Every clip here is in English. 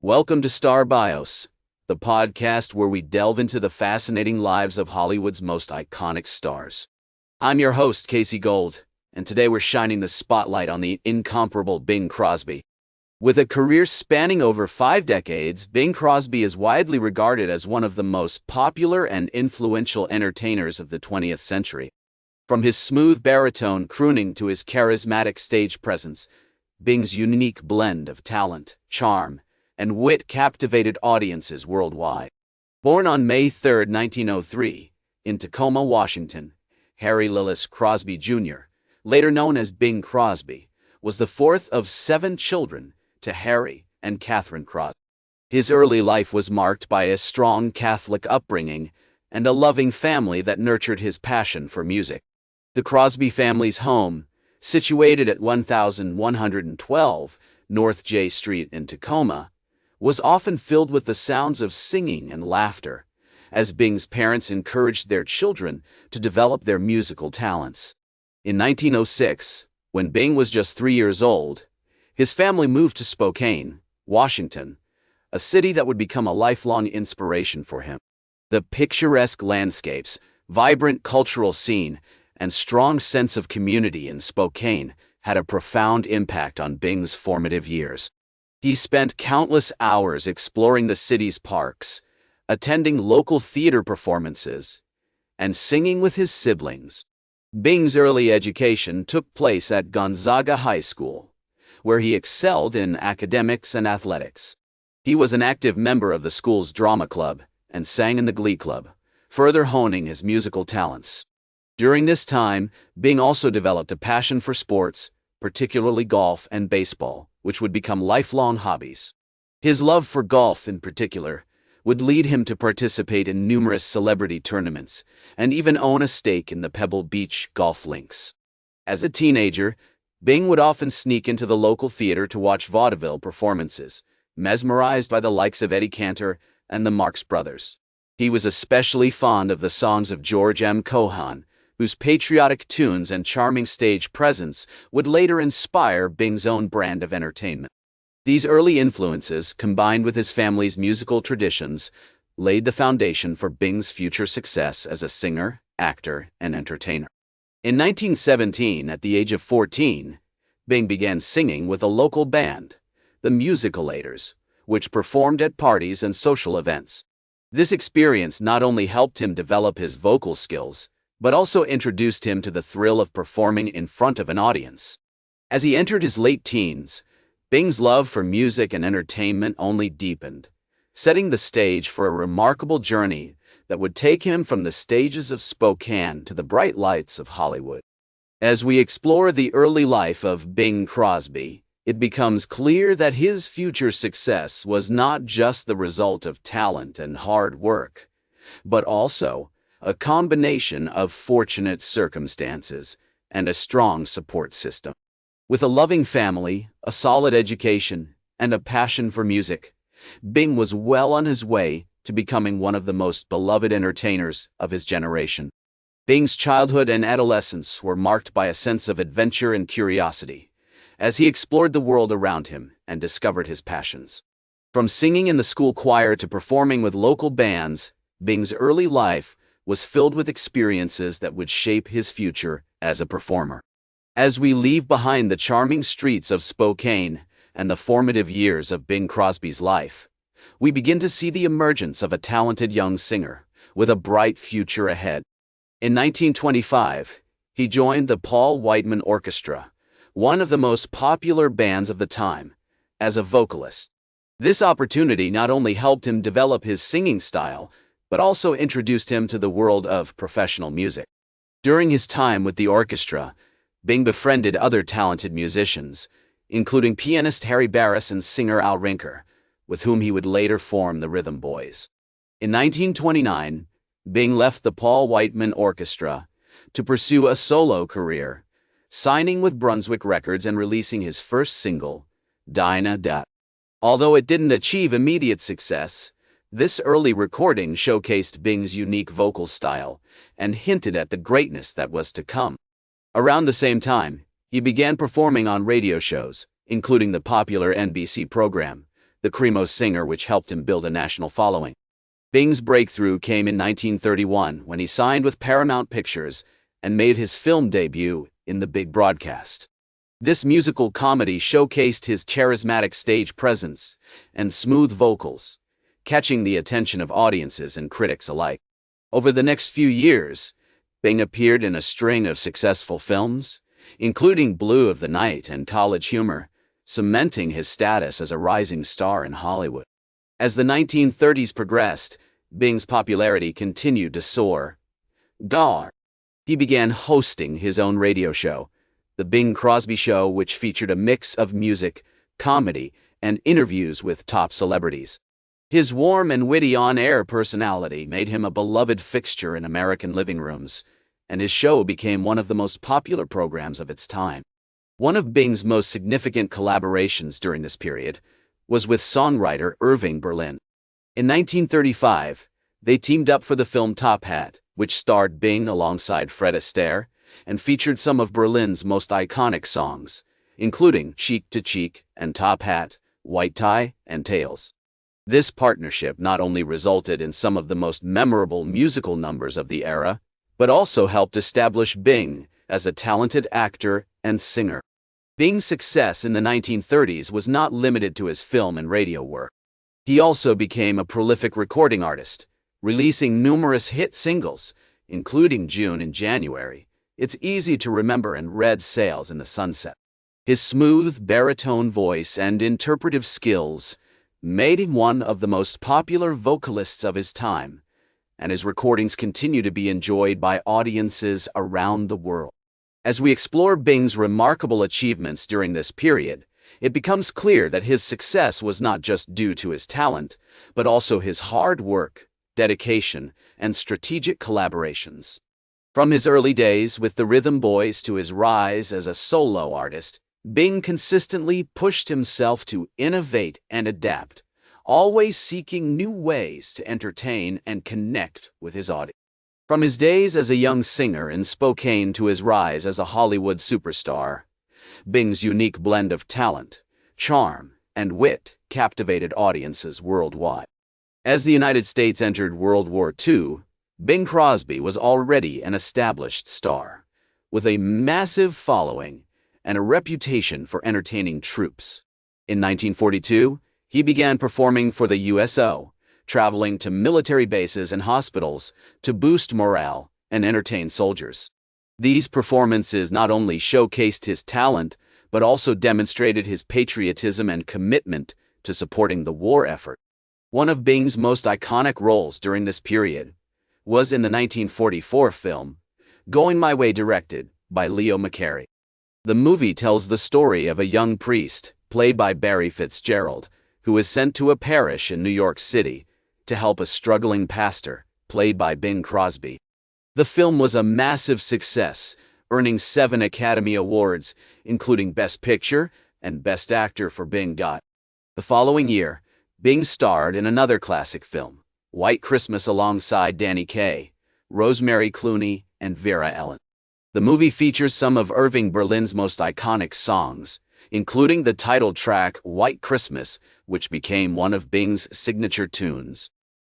Welcome to Star Bios, the podcast where we delve into the fascinating lives of Hollywood's most iconic stars. I'm your host, Casey Gold, and today we're shining the spotlight on the incomparable Bing Crosby. With a career spanning over 5 decades, Bing Crosby is widely regarded as one of the most popular and influential entertainers of the 20th century. From his smooth baritone crooning to his charismatic stage presence, Bing's unique blend of talent, charm, and wit captivated audiences worldwide. Born on May 3, 1903, in Tacoma, Washington, Harry Lillis Crosby Jr., later known as Bing Crosby, was the fourth of 7 children to Harry and Catherine Crosby. His early life was marked by a strong Catholic upbringing and a loving family that nurtured his passion for music. The Crosby family's home, situated at 1112 North J Street in Tacoma, was often filled with the sounds of singing and laughter, as Bing's parents encouraged their children to develop their musical talents. In 1906, when Bing was just 3 years old, his family moved to Spokane, Washington, a city that would become a lifelong inspiration for him. The picturesque landscapes, vibrant cultural scene, and strong sense of community in Spokane had a profound impact on Bing's formative years. He spent countless hours exploring the city's parks, attending local theater performances, and singing with his siblings. Bing's early education took place at Gonzaga High School, where he excelled in academics and athletics. He was an active member of the school's drama club and sang in the glee club, further honing his musical talents. During this time, Bing also developed a passion for sports, particularly golf and baseball, which would become lifelong hobbies. His love for golf, in particular, would lead him to participate in numerous celebrity tournaments and even own a stake in the Pebble Beach golf links. As a teenager, Bing would often sneak into the local theater to watch vaudeville performances, mesmerized by the likes of Eddie Cantor and the Marx Brothers. He was especially fond of the songs of George M. Cohan, whose patriotic tunes and charming stage presence would later inspire Bing's own brand of entertainment. These early influences, combined with his family's musical traditions, laid the foundation for Bing's future success as a singer, actor, and entertainer. In 1917, at the age of 14, Bing began singing with a local band, the Musicalators, which performed at parties and social events. This experience not only helped him develop his vocal skills, but also introduced him to the thrill of performing in front of an audience. As he entered his late teens, Bing's love for music and entertainment only deepened, setting the stage for a remarkable journey that would take him from the stages of Spokane to the bright lights of Hollywood. As we explore the early life of Bing Crosby, it becomes clear that his future success was not just the result of talent and hard work, but also a combination of fortunate circumstances and a strong support system. With a loving family, a solid education, and a passion for music, Bing was well on his way to becoming one of the most beloved entertainers of his generation. Bing's childhood and adolescence were marked by a sense of adventure and curiosity, as he explored the world around him and discovered his passions. From singing in the school choir to performing with local bands, Bing's early life was filled with experiences that would shape his future as a performer. As we leave behind the charming streets of Spokane and the formative years of Bing Crosby's life, we begin to see the emergence of a talented young singer with a bright future ahead. In 1925, he joined the Paul Whiteman Orchestra, one of the most popular bands of the time, as a vocalist. This opportunity not only helped him develop his singing style, but also introduced him to the world of professional music. During his time with the orchestra, Bing befriended other talented musicians, including pianist Harry Barris and singer Al Rinker, with whom he would later form the Rhythm Boys. In 1929, Bing left the Paul Whiteman Orchestra to pursue a solo career, signing with Brunswick Records and releasing his first single, Dinah Da. Although it didn't achieve immediate success, this early recording showcased Bing's unique vocal style and hinted at the greatness that was to come. Around the same time, he began performing on radio shows, including the popular NBC program, the Cremo singer, which helped him build a national following. Bing's breakthrough came in 1931 when he signed with Paramount Pictures and made his film debut in The Big Broadcast. This musical comedy showcased his charismatic stage presence and smooth vocals, catching the attention of audiences and critics alike. Over the next few years, Bing appeared in a string of successful films, including Blue of the Night and College Humor, cementing his status as a rising star in Hollywood. As the 1930s progressed, Bing's popularity continued to soar. He began hosting his own radio show, The Bing Crosby Show, which featured a mix of music, comedy, and interviews with top celebrities. His warm and witty on-air personality made him a beloved fixture in American living rooms, and his show became one of the most popular programs of its time. One of Bing's most significant collaborations during this period was with songwriter Irving Berlin. In 1935, they teamed up for the film Top Hat, which starred Bing alongside Fred Astaire and featured some of Berlin's most iconic songs, including Cheek to Cheek and Top Hat, White Tie, and Tails. This partnership not only resulted in some of the most memorable musical numbers of the era, but also helped establish Bing as a talented actor and singer. Bing's success in the 1930s was not limited to his film and radio work. He also became a prolific recording artist, releasing numerous hit singles, including June and January, It's Easy to Remember, and Red Sails in the Sunset. His smooth baritone voice and interpretive skills made him one of the most popular vocalists of his time, and his recordings continue to be enjoyed by audiences around the world. As we explore Bing's remarkable achievements during this period, it becomes clear that his success was not just due to his talent, but also his hard work, dedication, and strategic collaborations. From his early days with the Rhythm Boys to his rise as a solo artist, Bing consistently pushed himself to innovate and adapt, always seeking new ways to entertain and connect with his audience. From his days as a young singer in Spokane to his rise as a Hollywood superstar, Bing's unique blend of talent, charm, and wit captivated audiences worldwide. As the United States entered World War II, Bing Crosby was already an established star, with a massive following and a reputation for entertaining troops. In 1942, he began performing for the USO, traveling to military bases and hospitals to boost morale and entertain soldiers. These performances not only showcased his talent, but also demonstrated his patriotism and commitment to supporting the war effort. One of Bing's most iconic roles during this period was in the 1944 film Going My Way, directed by Leo McCarey. The movie tells the story of a young priest, played by Barry Fitzgerald, who is sent to a parish in New York City to help a struggling pastor, played by Bing Crosby. The film was a massive success, earning 7 Academy Awards, including Best Picture and Best Actor for Bing. The following year, Bing starred in another classic film, White Christmas, alongside Danny Kaye, Rosemary Clooney, and Vera Ellen. The movie features some of Irving Berlin's most iconic songs, including the title track White Christmas, which became one of Bing's signature tunes.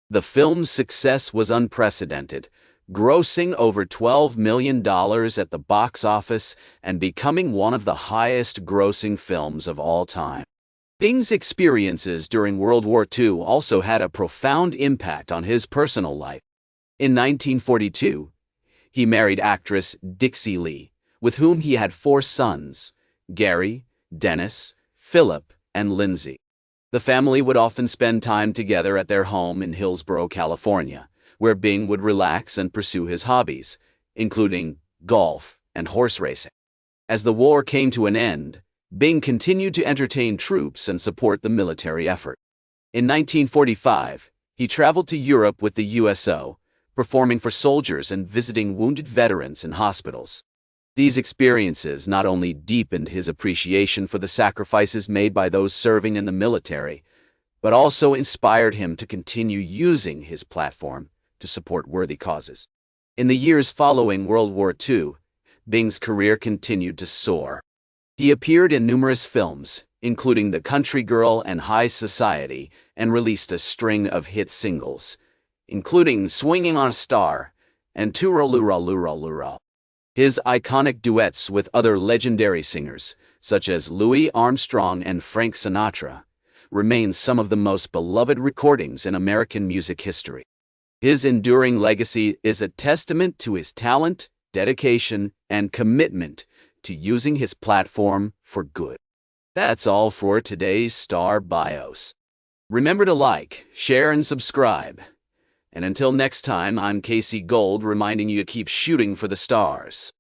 The film's success was unprecedented, grossing over $12 million at the box office and becoming one of the highest-grossing films of all time. Bing's experiences during World War II also had a profound impact on his personal life. In 1942, he married actress Dixie Lee, with whom he had 4 sons, Gary, Dennis, Philip, and Lindsay. The family would often spend time together at their home in Hillsborough, California, where Bing would relax and pursue his hobbies, including golf and horse racing. As the war came to an end, Bing continued to entertain troops and support the military effort. In 1945, he traveled to Europe with the USO, performing for soldiers and visiting wounded veterans in hospitals. These experiences not only deepened his appreciation for the sacrifices made by those serving in the military, but also inspired him to continue using his platform to support worthy causes. In the years following World War II, Bing's career continued to soar. He appeared in numerous films, including The Country Girl and High Society, and released a string of hit singles, including Swinging on a Star and Tooraloo. His iconic duets with other legendary singers, such as Louis Armstrong and Frank Sinatra, remain some of the most beloved recordings in American music history. His enduring legacy is a testament to his talent, dedication, and commitment to using his platform for good. That's all for today's Star Bios. Remember to like, share, and subscribe. And until next time, I'm Casey Gold reminding you to keep shooting for the stars.